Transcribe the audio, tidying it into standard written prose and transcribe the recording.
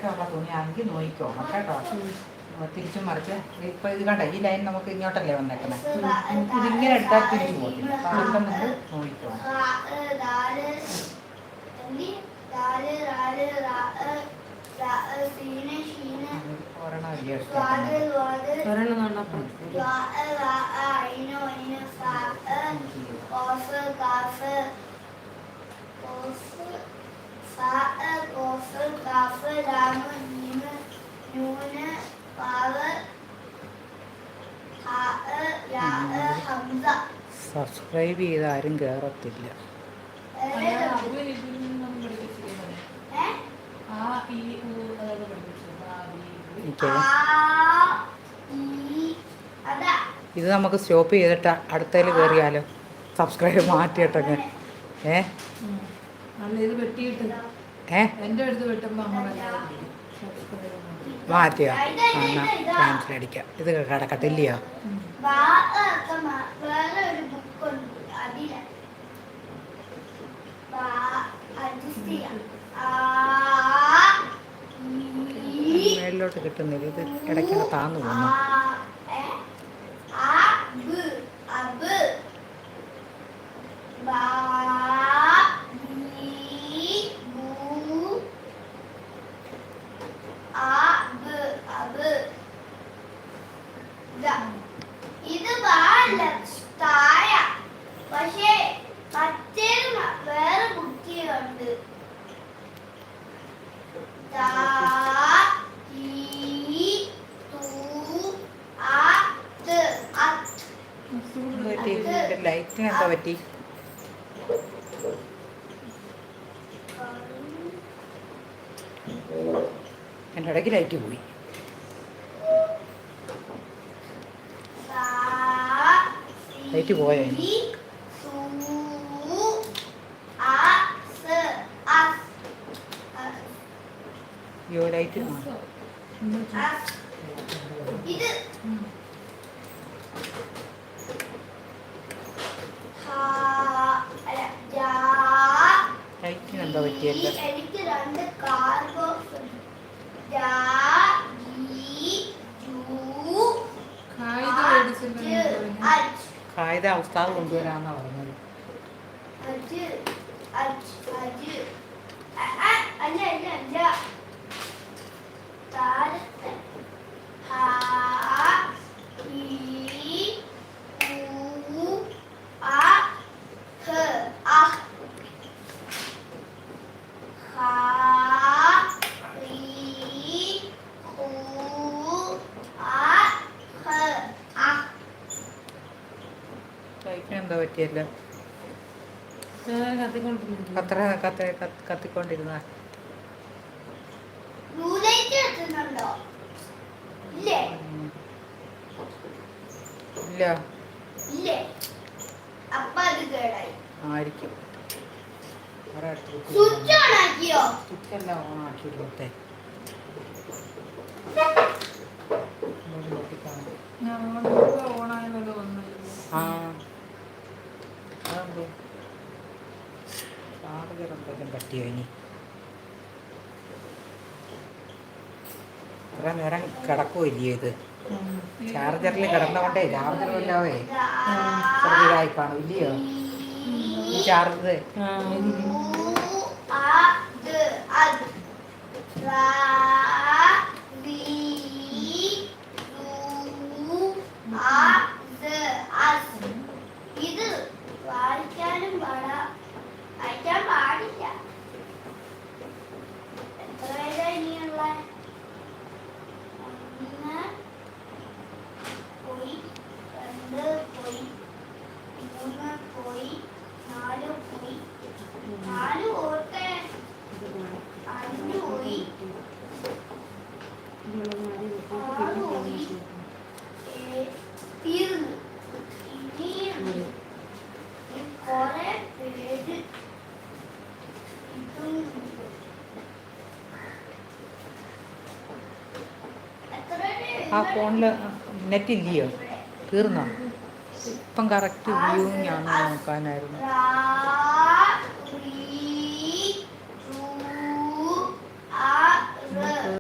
തുണിയാണെങ്കിൽ നോക്കിക്കോണം കേട്ടോ. തിരിച്ചും മറിച്ച് ഇപ്പം ഇത് കണ്ട ഈ ലൈൻ നമുക്ക് ഇങ്ങോട്ടല്ലേ വന്നേക്കുന്നത്. ഇതിങ്ങനെ എടുത്താൽ തിരിച്ചു പോകത്തില്ല. അപ്പം നമുക്ക് നോക്കിക്കോണം. ഒരെണ്ണം അല്ലേ സബ്സ്ക്രൈബ് ചെയ്ത് ആരും കയറത്തില്ല. ഇത് നമുക്ക് സ്റ്റോപ്പ് ചെയ്തിട്ട് അടുത്തതിൽ കയറിയാലോ. സബ്സ്ക്രൈബ് മാറ്റിയിട്ടൊക്കെ മാറ്റിയോ? എന്നാൽ ക്യാൻസൽ അടിക്കാം. ഇത് കിടക്കട്ടില്ലയോ? മേളിലോട്ട് കിട്ടുന്നില്ല. ഇത് ഇടയ്ക്കൊക്കെ താന്നു പോകുന്നു. ഇത് പക്ഷേ മറ്റേത് വേറെ ബുദ്ധിയുണ്ട്. ലൈറ്റിന് എന്താ പറ്റി? എൻ്റെ ഇടയ്ക്ക് ലൈറ്റ് പോയി. ലൈറ്റ് പോയോ? യോ ലൈറ്റ് ലൈറ്റിന് എന്താ പറ്റിയല്ലോ? എനിക്ക് രണ്ട് കാർബോക്സ് കായിക ഉസ്താദ് കൊണ്ടുവരാന്നാ പറഞ്ഞത്. എന്താ പറ്റിയല്ലോ? കത്തിക്കൊണ്ടിരുന്ന ഇല്ല ആയിരിക്കും. സ്വിച്ചെല്ലാം ഓണാക്കിയിട്ടെ ആ അതെന്തോ ചാർജർ എന്തെങ്കിലും പറ്റിയോ? ഇനി ഇത്ര നേരം കിടക്കുമോ ഇല്ലയോ? ഇത് ചാർജറിൽ കിടന്നുകൊണ്ടേ ചാർജർ വല്ലാവേ ചെറുതായി കാണും ഇല്ലയോ? ഈ ചാർജർ ഇത് വായിക്കാനും വായിക്കാൻ പാടില്ല. എത്ര പേരാ ഇനിയുള്ള? ഒന്ന് പോയി, രണ്ട് പോയി, മൂന്ന് പോയി, നാല് പോയി, നാല് ഓർത്തെ, അഞ്ച് പോയി, ആറ് പോയി, തീർന്നു. ഇനിയുണ്ട് കുറെ പേര്. ആ ഫോണിൽ നെറ്റ് ഇല്ലയോ? തീർന്നോ? ഇപ്പം കറക്റ്റ് വ്യൂയിങ് ആണോ നോക്കാനായിരുന്നു.